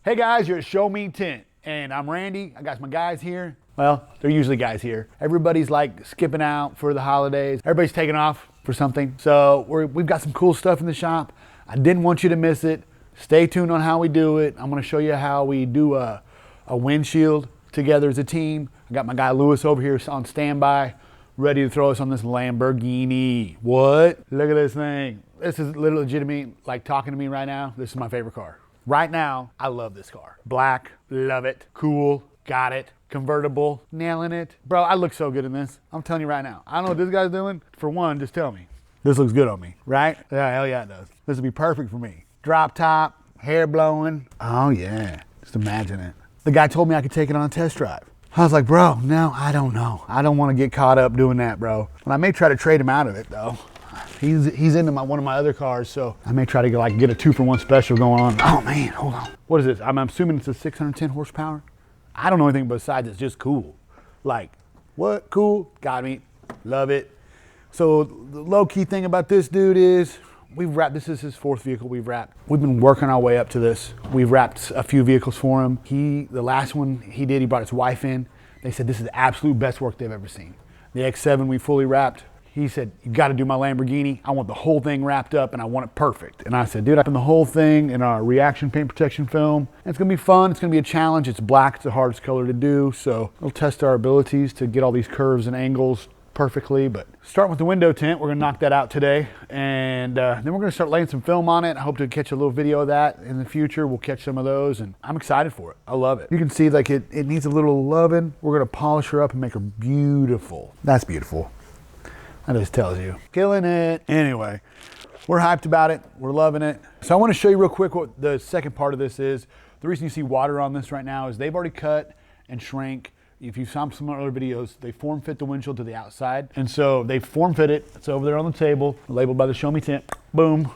Hey guys, you're at Sho-Me Tint, and I'm Randy. I got my guys here. Well, they're usually guys here. Everybody's like skipping out for the holidays. Everybody's taking off for something. So we've got some cool stuff in the shop. I didn't want you to miss it. Stay tuned on how we do it. I'm gonna show you how we do a windshield together as a team. I got my guy Lewis over here on standby, ready to throw us on this Lamborghini. What? Look at this thing. This is literally legitimate, like talking to me right now. This is my favorite car. Right now, I love this car. Black, love it. Cool, got it. Convertible, nailing it. Bro, I look so good in this. I'm telling you right now. I don't know what this guy's doing. For one, just tell me. This looks good on me, right? Yeah, hell yeah it does. This would be perfect for me. Drop top, hair blowing. Oh yeah, just imagine it. The guy told me I could take it on a test drive. I was like, bro, no, I don't know. I don't want to get caught up doing that, bro. And I may try to trade him out of it though. He's into one of my other cars, so I may try to get a 2-for-1 special going on. Oh man, hold on. What is this? I'm assuming it's a 610 horsepower. I don't know anything besides it's just cool. Like, what? Cool? Got me. Love it. So the low key thing about this dude is we've wrapped, this is his 4th vehicle we've wrapped. We've been working our way up to this. We've wrapped a few vehicles for him. The last one he did, he brought his wife in. They said this is the absolute best work they've ever seen. The X7 we fully wrapped. He said, you gotta do my Lamborghini. I want the whole thing wrapped up and I want it perfect. And I said, dude, I put the whole thing in our reaction paint protection film. And it's gonna be fun, it's gonna be a challenge. It's black, it's the hardest color to do. So it'll test our abilities to get all these curves and angles perfectly. But starting with the window tint, we're gonna knock that out today. And then we're gonna start laying some film on it. I hope to catch a little video of that in the future. We'll catch some of those and I'm excited for it. I love it. You can see like it needs a little loving. We're gonna polish her up and make her beautiful. That's beautiful. That just tells you. Killing it. Anyway, we're hyped about it. We're loving it. So I want to show you real quick what the second part of this is. The reason you see water on this right now is they've already cut and shrank. If you saw some other videos, they form fit the windshield to the outside. And so they form fit it. It's over there on the table, labeled by the Sho-Me Tint. Boom.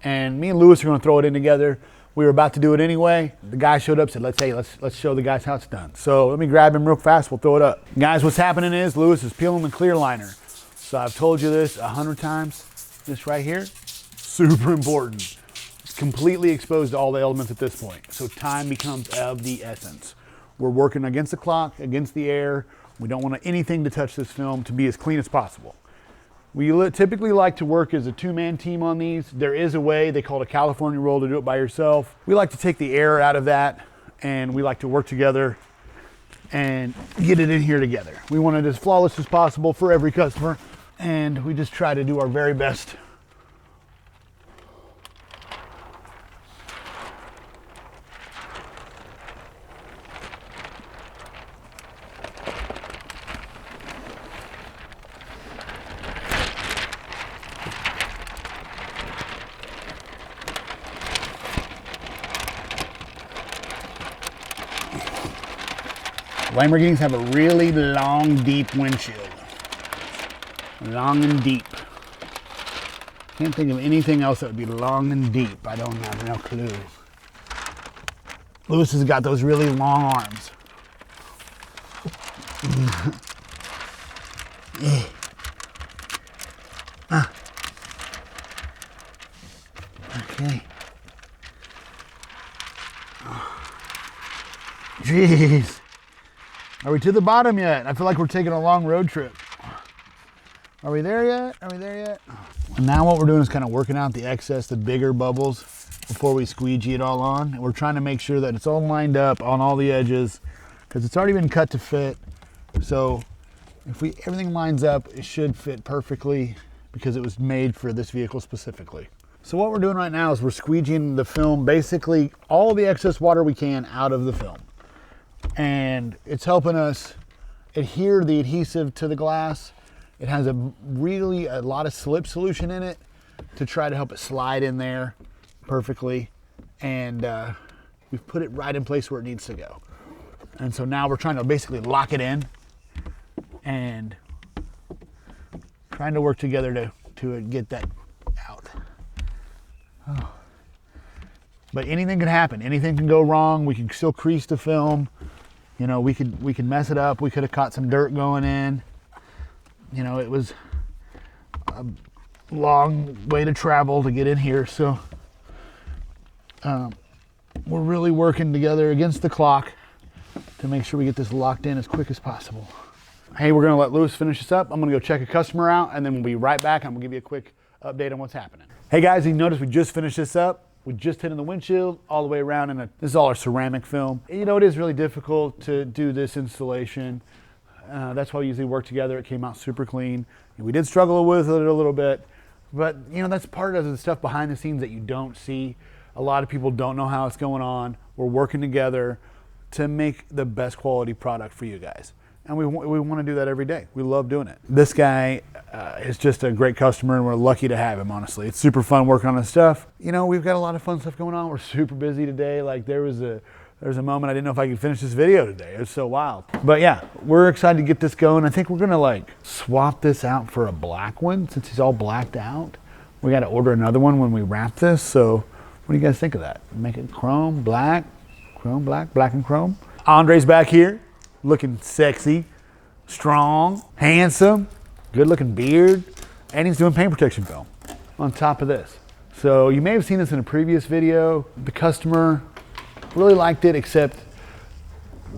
And me and Lewis are going to throw it in together. We were about to do it anyway. The guy showed up, said, let's show the guys how it's done. So let me grab him real fast. We'll throw it up. Guys, what's happening is Lewis is peeling the clear liner. So I've told you this 100 times. This right here, super important. It's completely exposed to all the elements at this point. So time becomes of the essence. We're working against the clock, against the air. We don't want anything to touch this film to be as clean as possible. We typically like to work as a 2-man team on these. There is a way, they call it a California roll, to do it by yourself. We like to take the air out of that and we like to work together and get it in here together. We want it as flawless as possible for every customer. And we just try to do our very best. Lamborghinis have a really long, deep windshield. Long and deep. Can't think of anything else that would be long and deep. I don't have no clue. Lewis has got those really long arms. Okay. Jeez. Are we to the bottom yet? I feel like we're taking a long road trip. Are we there yet? Are we there yet? And now what we're doing is kind of working out the excess, the bigger bubbles before we squeegee it all on. And we're trying to make sure that it's all lined up on all the edges because it's already been cut to fit. So if everything lines up, it should fit perfectly because it was made for this vehicle specifically. So what we're doing right now is we're squeegeeing the film, basically all the excess water we can out of the film. And it's helping us adhere the adhesive to the glass. It has a lot of slip solution in it to try to help it slide in there perfectly. And we've put it right in place where it needs to go. And so now we're trying to basically lock it in and trying to work together to get that out. Oh. But anything can happen. Anything can go wrong. We can still crease the film. You know, we could mess it up. We could have caught some dirt going in. You know, it was a long way to travel to get in here. So we're really working together against the clock to make sure we get this locked in as quick as possible. Hey, we're gonna let Lewis finish this up. I'm gonna go check a customer out and then we'll be right back. I'm gonna give you a quick update on what's happening. Hey guys, you notice we just finished this up. We just hit in the windshield all the way around, and this is all our ceramic film. You know, it is really difficult to do this installation. That's why we usually work together. It came out super clean. We did struggle with it a little bit, but you know, that's part of the stuff behind the scenes that you don't see. A lot of people don't know how it's going on. We're working together to make the best quality product for you guys. And we want to do that every day. We love doing it. This guy is just a great customer, and we're lucky to have him, honestly. It's super fun working on this stuff. You know, we've got a lot of fun stuff going on. We're super busy today. Like there was a moment I didn't know if I could finish this video today. It was so wild. But yeah, we're excited to get this going. I think we're gonna like swap this out for a black one since he's all blacked out. We got to order another one when we wrap this. So what do you guys think of that? Make it chrome, black, black and chrome. Andre's back here. Looking sexy, strong, handsome, good looking beard, and he's doing paint protection film on top of this. So you may have seen this in a previous video. The customer really liked it, except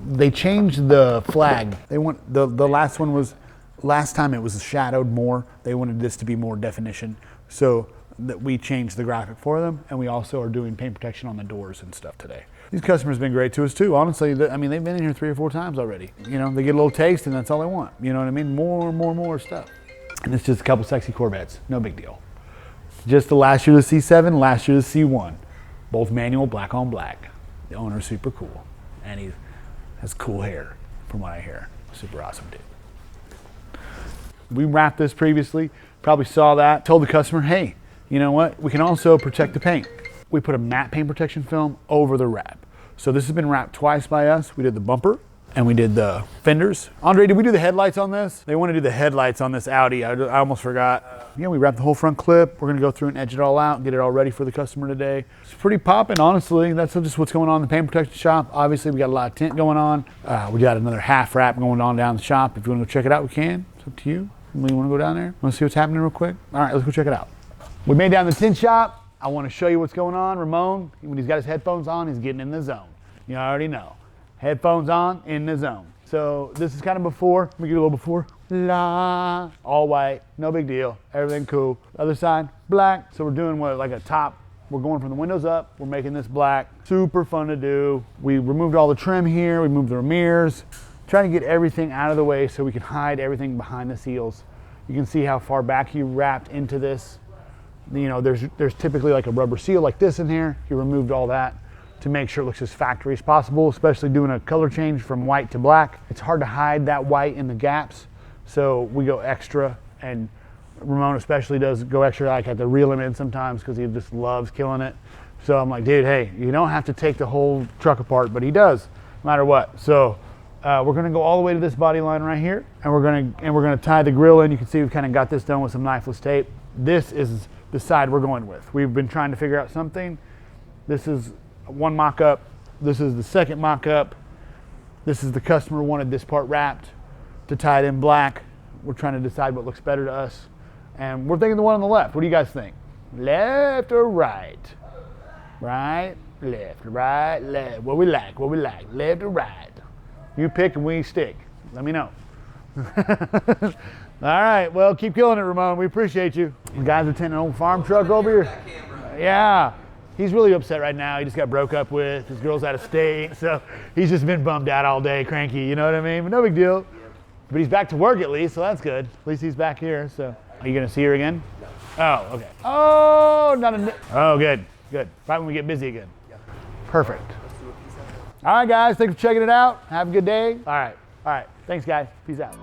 they changed the flag. They want the last time it was shadowed more. They wanted this to be more definition. So that we changed the graphic for them, and we also are doing paint protection on the doors and stuff today. These customers have been great to us too, honestly. I mean, they've been in here 3 or 4 times already. You know, they get a little taste and that's all they want. You know what I mean? More stuff. And it's just a couple sexy Corvettes, no big deal. Just the last year the C7, last year the C1. Both manual, black on black. The owner's super cool. And he has cool hair, from what I hear. Super awesome dude. We wrapped this previously, probably saw that. Told the customer, hey, you know what? We can also protect the paint. We put a matte paint protection film over the wrap. So this has been wrapped twice by us. We did the bumper and we did the fenders. Andre, did we do the headlights on this? They want to do the headlights on this Audi. I almost forgot. Yeah, we wrapped the whole front clip. We're gonna go through and edge it all out and get it all ready for the customer today. It's pretty popping, honestly. That's just what's going on in the paint protection shop. Obviously, we got a lot of tint going on. We got another half wrap going on down the shop. If you wanna go check it out, we can. It's up to you. You wanna go down there? Wanna see what's happening real quick? All right, let's go check it out. We made down the tint shop. I want to show you what's going on. Ramon, when he's got his headphones on, he's getting in the zone. You already know. Headphones on, in the zone. So this is kind of before. Let me get a little before. La, all white, no big deal. Everything cool. Other side, black. So we're doing what, like a top. We're going from the windows up. We're making this black. Super fun to do. We removed all the trim here. We moved the mirrors. Trying to get everything out of the way so we can hide everything behind the seals. You can see how far back he wrapped into this. You know, there's typically like a rubber seal like this in here. He removed all that to make sure it looks as factory as possible, especially doing a color change from white to black. It's hard to hide that white in the gaps, so we go extra, and Ramon especially does go extra. Like I have to reel him in sometimes because he just loves killing it. So I'm like, dude, hey, you don't have to take the whole truck apart, but he does, no matter what. So we're gonna go all the way to this body line right here, and we're gonna tie the grill in. You can see we've kind of got this done with some knifeless tape. This is the side we're going with. We've been trying to figure out something. This is one mock-up. This is the second mock-up. This is the customer wanted this part wrapped to tie it in black. We're trying to decide what looks better to us. And we're thinking the one on the left. What do you guys think? Left or right? Right, left, right, left. What we like, left or right? You pick and we stick. Let me know. All right, well, keep killing it, Ramon. We appreciate you. The guys are tinting an old farm truck over here. Yeah, he's really upset right now. He just got broke up with. His girl's out of state, so he's just been bummed out all day, cranky, you know what I mean? But no big deal. But he's back to work at least, so that's good. At least he's back here, so. Are you gonna see her again? Oh, okay. Oh, oh, good. Right when we get busy again. Perfect. All right, guys, thanks for checking it out. Have a good day. All right. Thanks, guys. Peace out.